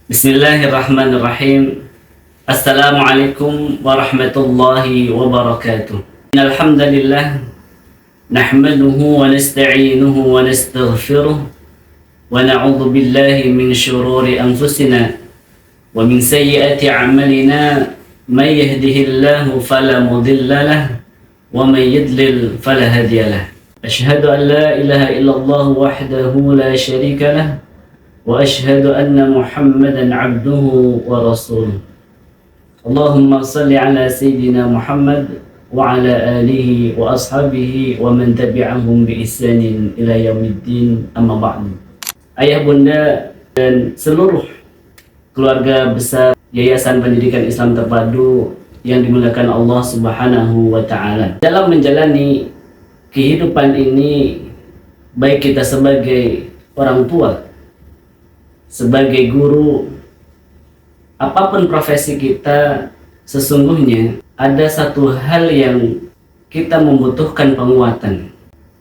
Bismillahirrahmanirrahim. Assalamualaikum warahmatullahi wabarakatuh. Alhamdulillah nahmaduhu wa nasta'inuhu wa nastaghfiruh wa na'udzu billahi min shururi anfusina wa min sayyiati a'malina may yahdihillahu fala mudilla lahu wa may yudlil fala hadiya lahu. Asyhadu an la ilaha illallah wahdahu la syarika lahu wa asyhadu anna Muhammadan abduhu wa rasuluh. Allahumma salli ala sayyidina Muhammad wa ala alihi wa ashabihi wa man tabi'ahum bi ihsanin ila yaumiddin, amma ba'du. Ayah bunda dan seluruh keluarga besar Yayasan Pendidikan Islam Terpadu yang dimuliakan Allah Subhanahu wa taala. Dalam menjalani kehidupan ini, baik kita sebagai orang tua, sebagai guru, apapun profesi kita, sesungguhnya ada satu hal yang kita membutuhkan penguatan.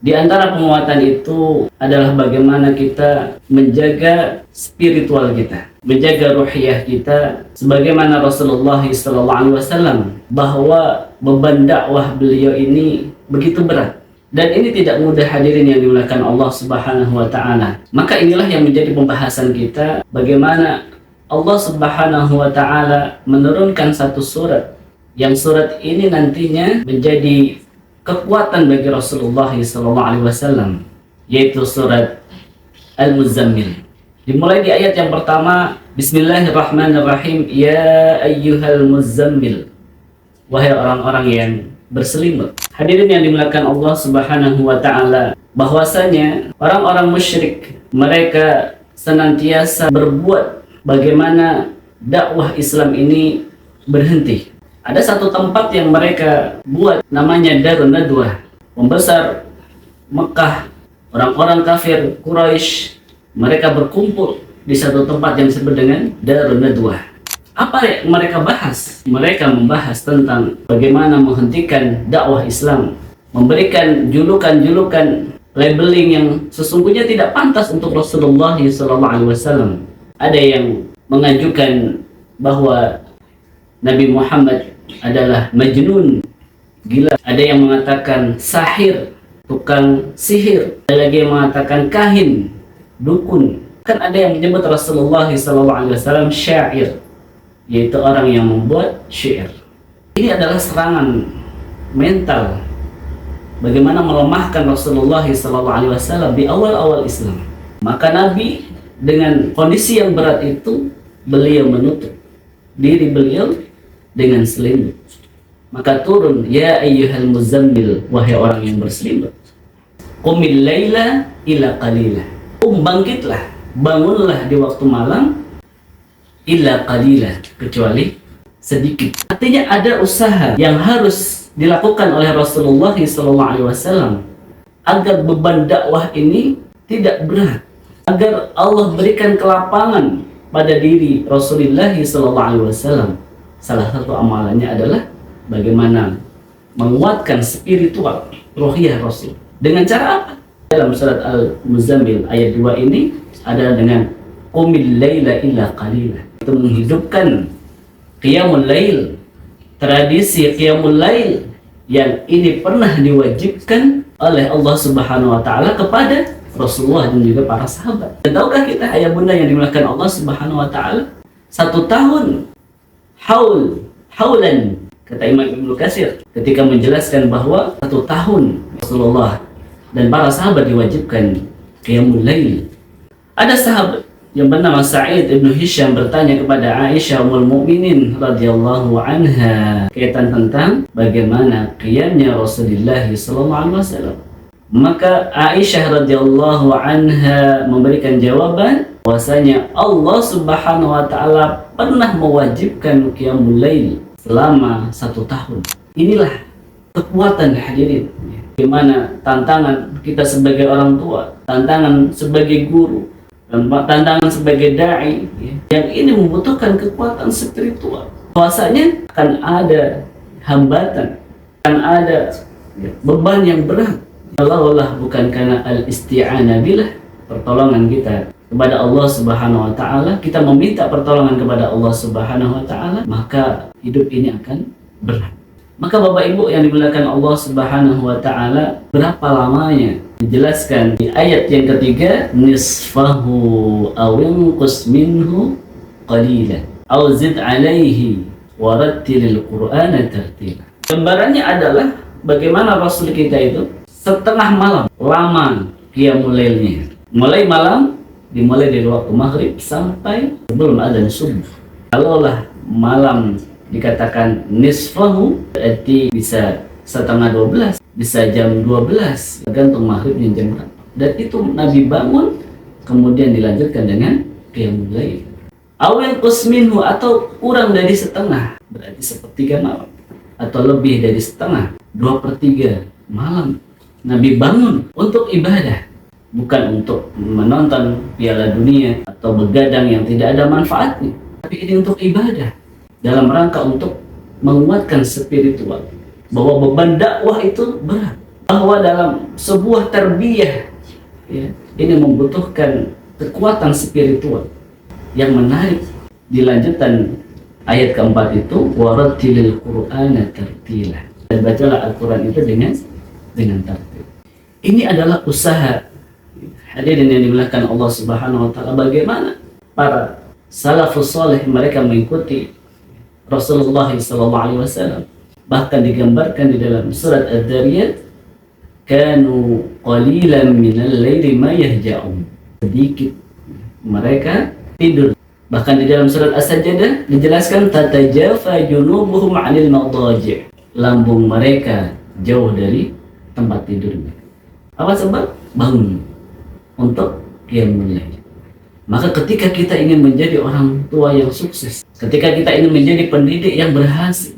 Di antara penguatan itu adalah bagaimana kita menjaga spiritual kita, menjaga ruhiyah kita, sebagaimana Rasulullah SAW, bahwa beban dakwah beliau ini begitu berat. Dan ini tidak mudah, hadirin yang dimuliakan Allah Subhanahu wa taala. Maka inilah yang menjadi pembahasan kita, bagaimana Allah Subhanahu wa taala menurunkan satu surat, yang surat ini nantinya menjadi kekuatan bagi Rasulullah SAW, yaitu surat Al-Muzammil. Dimulai di ayat yang pertama, Bismillahirrahmanirrahim. Ya ayyuhal muzammil, wahai orang-orang yang berselimut. Hadirin yang dimuliakan Allah Subhanahu wa taala, bahwasanya orang-orang musyrik mereka senantiasa berbuat bagaimana dakwah Islam ini berhenti. Ada satu tempat yang mereka buat, namanya Darun Nadwah. Pembesar Mekah, orang-orang kafir Quraisy, mereka berkumpul di satu tempat yang disebut dengan Darun Nadwah. Apa yang mereka bahas? Mereka membahas tentang bagaimana menghentikan dakwah Islam, memberikan julukan-julukan, labeling yang sesungguhnya tidak pantas untuk Rasulullah SAW. Ada yang mengajukan bahwa Nabi Muhammad adalah majnun, gila. Ada yang mengatakan sahir, tukang sihir. Ada lagi yang mengatakan kahin, dukun. Kan ada yang menyebut Rasulullah SAW syair, yaitu orang yang membuat syair. Ini adalah serangan mental, bagaimana melemahkan Rasulullah SAW di awal-awal Islam. Maka Nabi dengan kondisi yang berat itu, beliau menutup diri beliau dengan selimut. Maka turun, ya ayyuhal muzammil, wahai orang yang berselimut. Qumil laila ila qalila, bangkitlah, bangunlah di waktu malam, illa qalila, kecuali sedikit. Artinya ada usaha yang harus dilakukan oleh Rasulullah SAW agar beban dakwah ini tidak berat, agar Allah berikan kelapangan pada diri Rasulullah SAW. Salah satu amalannya adalah bagaimana menguatkan spiritual ruhiyah Rasul. Dengan cara apa? Dalam surat Al-Muzammil ayat 2 ini adalah dengan qumil laila illa qalila, itu menghidupkan qiyamul lail, tradisi qiyamul lail yang ini pernah diwajibkan oleh Allah Subhanahu wa taala kepada Rasulullah dan juga para sahabat. Dan tahukah kita, ayah bunda yang dimuliakan Allah Subhanahu wa taala, 1 tahun haulan, kata Imam Ibnu Katsir ketika menjelaskan bahwa 1 tahun Rasulullah dan para sahabat diwajibkan qiyamul lail. Ada sahabat yang bernama Sa'id ibn Hisham bertanya kepada Aisyah ummul mukminin radhiyallahu anha kaitan tentang bagaimana qiyamnya Rasulullah SAW. Maka Aisyah radhiyallahu anha memberikan jawaban bahwasanya Allah Subhanahu wa taala pernah mewajibkan qiyamul lail selama 1 tahun. Inilah kekuatan, hadirin. Bagaimana tantangan kita sebagai orang tua, tantangan sebagai guru, dan tantangan sebagai dai, yang ini membutuhkan kekuatan spiritual. Bahwasanya akan ada hambatan, akan ada beban yang berat, Kalaulah bukan karena al-isti'anah billah, pertolongan kita kepada Allah Subhanahu wa taala, kita meminta pertolongan kepada Allah Subhanahu wa taala, maka hidup ini akan berat. Maka Bapak Ibu yang dimuliakan Allah Subhanahu wa taala, berapa lamanya? Dijelaskan di ayat yang ketiga, nisfahu aw inqus minhu qalilan aw zid alaihi warattilil qur'ana tartila. Gambarannya adalah bagaimana Rasul kita itu setengah malam lama qiyamul lailnya. Mulai malam dimulai dari waktu maghrib sampai sebelum azan subuh. Kalaulah malam dikatakan nisfahu, berarti bisa setengah 12, bisa jam 12, tergantung maghribnya jam berapa. Dan itu Nabi bangun, kemudian dilanjutkan dengan qiyamul lail. Awal qisminhu, atau kurang dari setengah, berarti sepertiga malam, atau lebih dari setengah, 2/3 malam Nabi bangun untuk ibadah, bukan untuk menonton Piala Dunia atau begadang yang tidak ada manfaatnya, tapi ini untuk ibadah, dalam rangka untuk menguatkan spiritual, bahwa beban dakwah itu berat, bahwa dalam sebuah tarbiyah ya, ini membutuhkan kekuatan spiritual yang menarik. Dilanjutkan ayat keempat itu, warattilil qur'ana tartila, dan bacalah Al-Quran itu dengan tartil. Ini adalah usaha hadirin yang dimuliakan Allah Subhanahu wa taala, bagaimana para salafus saleh mereka mengikuti Rasulullah SAW. Bahkan digambarkan di dalam surat Ad-Dariyat, kanu qalilan minal laili ma yahja'un, sedikit mereka tidur. Bahkan di dalam surat As-Sajdah dijelaskan, tatajafa junubuhum 'anil madaji', lambung mereka jauh dari tempat tidurnya. Apa sebab? Bangun untuk qiyamul lail. Maka ketika kita ingin menjadi orang tua yang sukses, ketika kita ingin menjadi pendidik yang berhasil,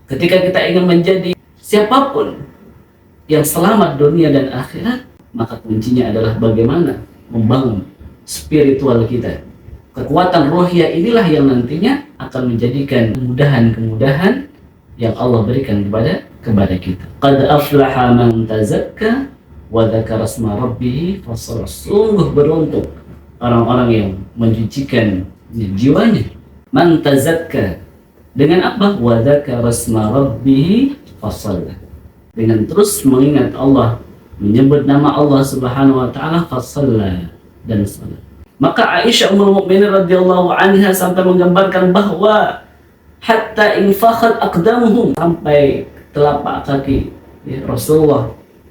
ketika kita ingin menjadi siapapun yang selamat dunia dan akhirat, maka kuncinya adalah bagaimana membangun spiritual kita. Kekuatan rohiyah inilah yang nantinya akan menjadikan kemudahan-kemudahan yang Allah berikan kepada kita. Qad aflaha man tazakka wa dzakara asma rabbih fasalla. Sungguh beruntung orang-orang yang mencucikan jiwanya. Man tazakka, dengan apa? Wa dzakara asma rabbih fasalla, dengan terus mengingat Allah, menyebut nama Allah Subhanahu wa taala, fasalla, dan salat. Maka Aisyah Ummul Mukminin radhiyallahu anha sampai menggambarkan bahwa hatta infakhat aqdamuhum, sampai telapak kaki ya, Rasulullah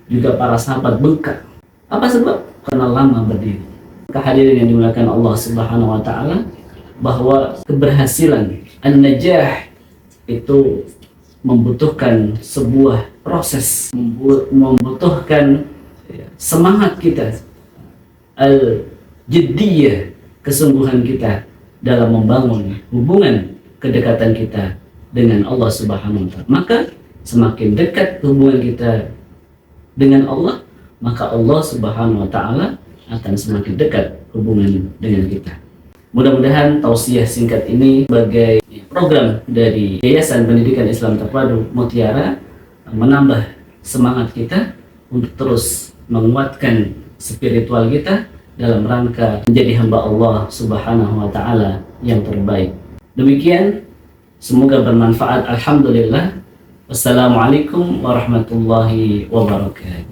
juga para sahabat bengkak. Apa sebab? Karena lama berdiri. Kehadiran yang dimuliakan Allah Subhanahu wa taala, bahwa keberhasilan an-najah itu membutuhkan sebuah proses, membutuhkan semangat kita, al-jiddiyah, kesungguhan kita dalam membangun hubungan kedekatan kita dengan Allah Subhanahu wa taala. Maka semakin dekat hubungan kita dengan Allah, maka Allah Subhanahu wa taala akan semakin dekat hubungan dengan kita. Mudah-mudahan tausiah singkat ini sebagai program dari Yayasan Pendidikan Islam Terpadu Mutiara menambah semangat kita untuk terus menguatkan spiritual kita dalam rangka menjadi hamba Allah Subhanahu wa taala yang terbaik. Demikian, semoga bermanfaat. Alhamdulillah. Wassalamualaikum warahmatullahi wabarakatuh.